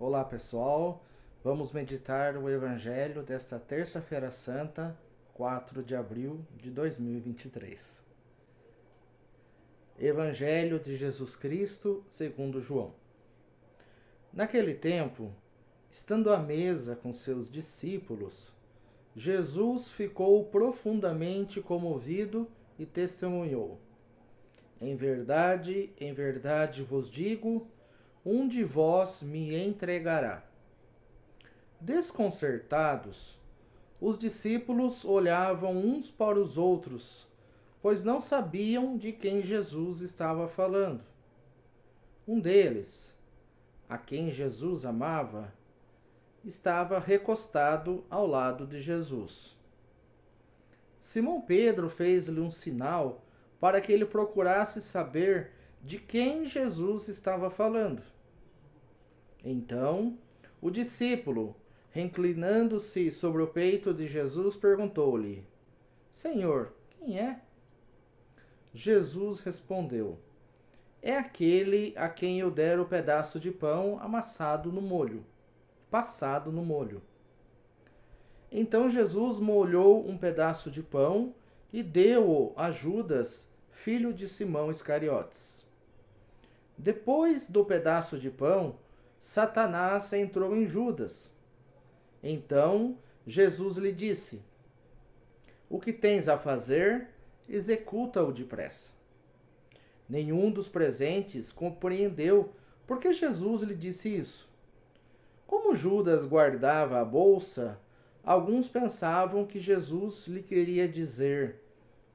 Olá pessoal, vamos meditar o Evangelho desta terça-feira santa, 4 de abril de 2023. Evangelho de Jesus Cristo segundo João. Naquele tempo, estando à mesa com seus discípulos, Jesus ficou profundamente comovido e testemunhou: em verdade vos digo, um de vós me entregará. Desconcertados, os discípulos olhavam uns para os outros, pois não sabiam de quem Jesus estava falando. Um deles, a quem Jesus amava, estava recostado ao lado de Jesus. Simão Pedro fez-lhe um sinal para que ele procurasse saber de quem Jesus estava falando. Então, o discípulo, reclinando-se sobre o peito de Jesus, perguntou-lhe: Senhor, quem é? Jesus respondeu: é aquele a quem eu der o pedaço de pão passado no molho. Então Jesus molhou um pedaço de pão e deu-o a Judas, filho de Simão Iscariotes. Depois do pedaço de pão, Satanás entrou em Judas. Então Jesus lhe disse: o que tens a fazer, executa-o depressa. Nenhum dos presentes compreendeu por que Jesus lhe disse isso. Como Judas guardava a bolsa, alguns pensavam que Jesus lhe queria dizer: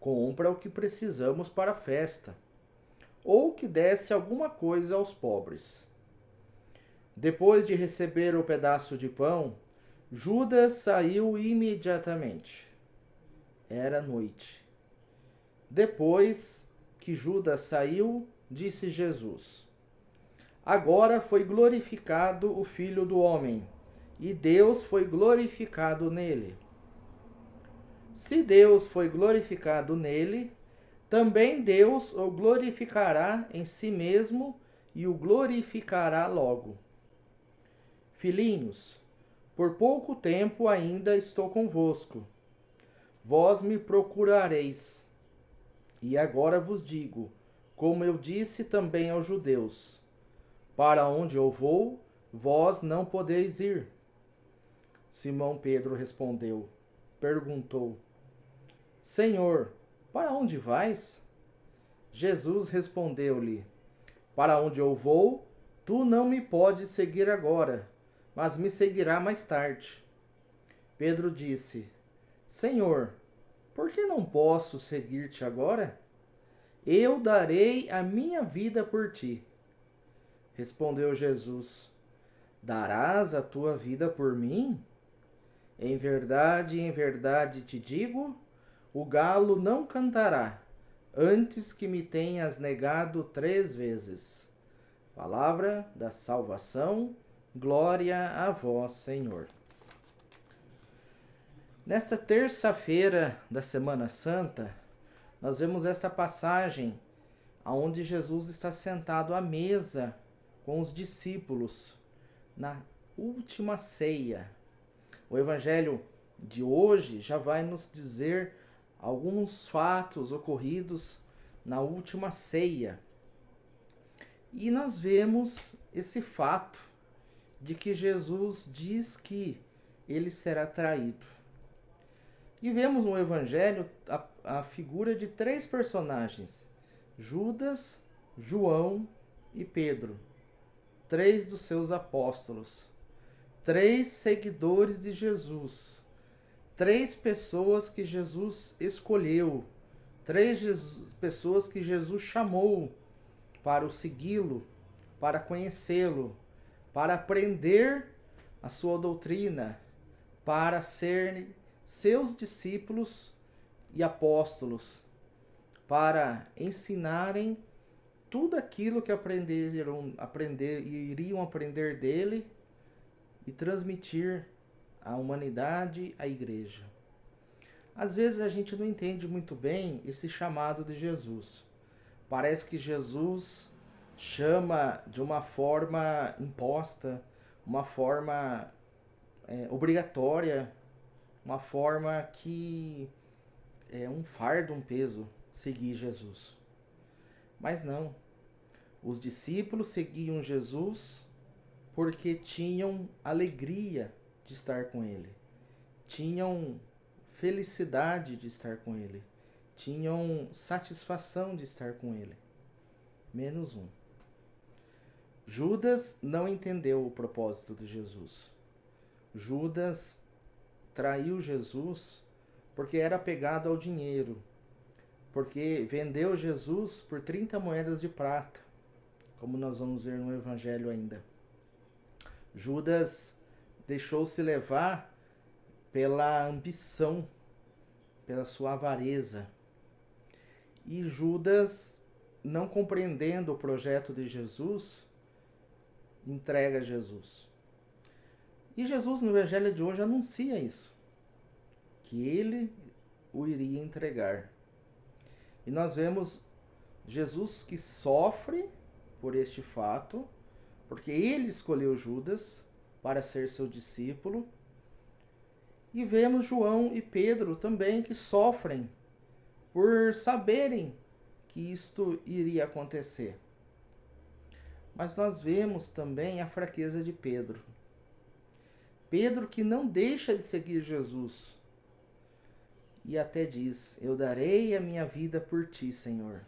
compra o que precisamos para a festa, ou que desse alguma coisa aos pobres. Depois de receber o pedaço de pão, Judas saiu imediatamente. Era noite. Depois que Judas saiu, disse Jesus: agora foi glorificado o Filho do Homem, e Deus foi glorificado nele. Se Deus foi glorificado nele, também Deus o glorificará em si mesmo e o glorificará logo. Filhinhos, por pouco tempo ainda estou convosco. Vós me procurareis. E agora vos digo, como eu disse também aos judeus: para onde eu vou, vós não podeis ir. Simão Pedro perguntou: Senhor, para onde vais? Jesus respondeu-lhe: para onde eu vou, tu não me podes seguir agora, mas me seguirá mais tarde. Pedro disse: Senhor, por que não posso seguir-te agora? Eu darei a minha vida por ti. Respondeu Jesus: darás a tua vida por mim? Em verdade te digo, o galo não cantará antes que me tenhas negado 3 vezes. Palavra da salvação, glória a vós, Senhor. Nesta terça-feira da Semana Santa, nós vemos esta passagem onde Jesus está sentado à mesa com os discípulos na última ceia. O Evangelho de hoje já vai nos dizer alguns fatos ocorridos na última ceia. E nós vemos esse fato de que Jesus diz que ele será traído. E vemos no Evangelho a figura de 3 personagens: Judas, João e Pedro. 3 dos seus apóstolos. 3 seguidores de Jesus. 3 pessoas que Jesus escolheu. 3 pessoas que Jesus chamou para o segui-lo, para conhecê-lo, para aprender a sua doutrina, para serem seus discípulos e apóstolos, para ensinarem tudo aquilo que iriam aprender dele e transmitir à humanidade, à igreja. Às vezes a gente não entende muito bem esse chamado de Jesus. Parece que Jesus chama de uma forma imposta, uma forma obrigatória, uma forma que é um fardo, um peso seguir Jesus. Mas não, os discípulos seguiam Jesus porque tinham alegria de estar com ele, tinham felicidade de estar com ele, tinham satisfação de estar com ele. Menos um. Judas não entendeu o propósito de Jesus. Judas traiu Jesus porque era apegado ao dinheiro, porque vendeu Jesus por 30 moedas de prata, como nós vamos ver no Evangelho ainda. Judas deixou-se levar pela ambição, pela sua avareza. E Judas, não compreendendo o projeto de Jesus, entrega Jesus. E Jesus no Evangelho de hoje anuncia isso, que ele o iria entregar. E nós vemos Jesus que sofre por este fato, porque ele escolheu Judas para ser seu discípulo. E vemos João e Pedro também que sofrem por saberem que isto iria acontecer. Mas nós vemos também a fraqueza de Pedro. Pedro que não deixa de seguir Jesus. E até diz: eu darei a minha vida por ti, Senhor.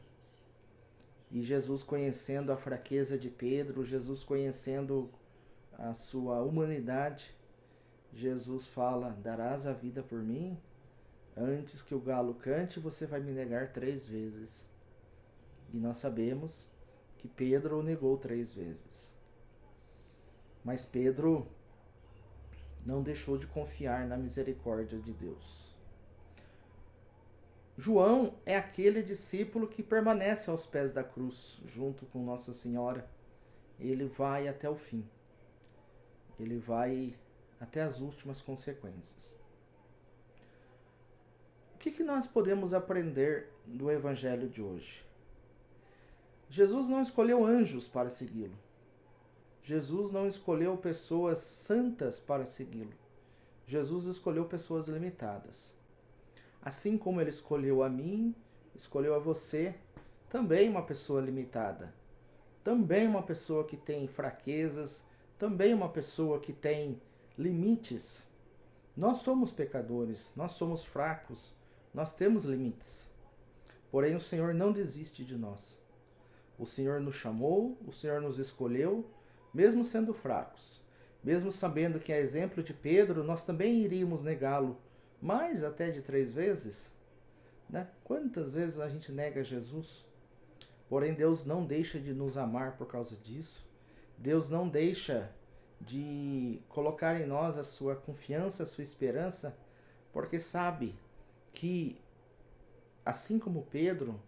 E Jesus, conhecendo a fraqueza de Pedro, Jesus conhecendo a sua humanidade, Jesus fala: darás a vida por mim? Antes que o galo cante, você vai me negar 3 vezes. E nós sabemos que Pedro o negou 3 vezes. Mas Pedro não deixou de confiar na misericórdia de Deus. João é aquele discípulo que permanece aos pés da cruz, junto com Nossa Senhora. Ele vai até o fim. Ele vai até as últimas consequências. O que nós podemos aprender do Evangelho de hoje? Jesus não escolheu anjos para segui-lo. Jesus não escolheu pessoas santas para segui-lo. Jesus escolheu pessoas limitadas. Assim como ele escolheu a mim, escolheu a você, também uma pessoa limitada. Também uma pessoa que tem fraquezas, também uma pessoa que tem limites. Nós somos pecadores, nós somos fracos, nós temos limites. Porém, o Senhor não desiste de nós. O Senhor nos chamou, o Senhor nos escolheu, mesmo sendo fracos. Mesmo sabendo que, a exemplo de Pedro, nós também iríamos negá-lo, mais até de 3 vezes. Né? Quantas vezes a gente nega Jesus? Porém, Deus não deixa de nos amar por causa disso. Deus não deixa de colocar em nós a sua confiança, a sua esperança, porque sabe que, assim como Pedro,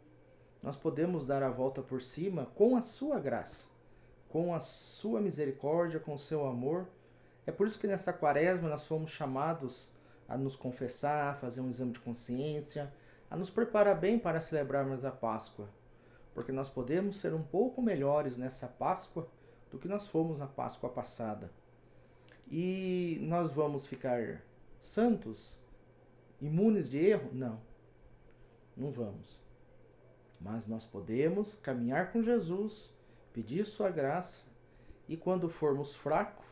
nós podemos dar a volta por cima com a sua graça, com a sua misericórdia, com o seu amor. É por isso que nessa quaresma nós fomos chamados a nos confessar, a fazer um exame de consciência, a nos preparar bem para celebrarmos a Páscoa. Porque nós podemos ser um pouco melhores nessa Páscoa do que nós fomos na Páscoa passada. E nós vamos ficar santos, imunes de erro? Não, não vamos. Mas nós podemos caminhar com Jesus, pedir sua graça, e quando formos fracos,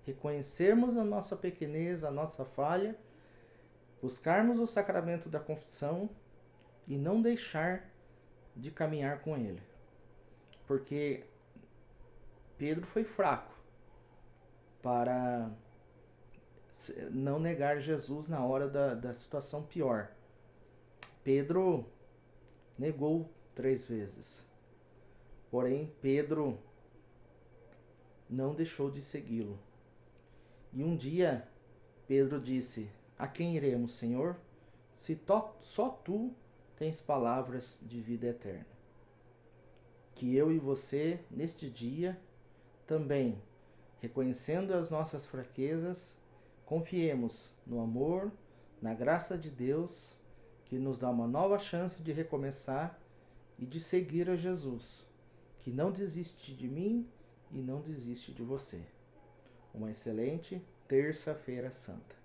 reconhecermos a nossa pequenez, a nossa falha, buscarmos o sacramento da confissão e não deixar de caminhar com ele. Porque Pedro foi fraco para não negar Jesus na hora da situação pior. Pedro negou 3 vezes. Porém, Pedro não deixou de segui-lo. E um dia, Pedro disse: a quem iremos, Senhor? Se só tu tens palavras de vida eterna. Que eu e você, neste dia, também, reconhecendo as nossas fraquezas, confiemos no amor, na graça de Deus, que nos dá uma nova chance de recomeçar e de seguir a Jesus, que não desiste de mim e não desiste de você. uma excelente Terça-feira Santa.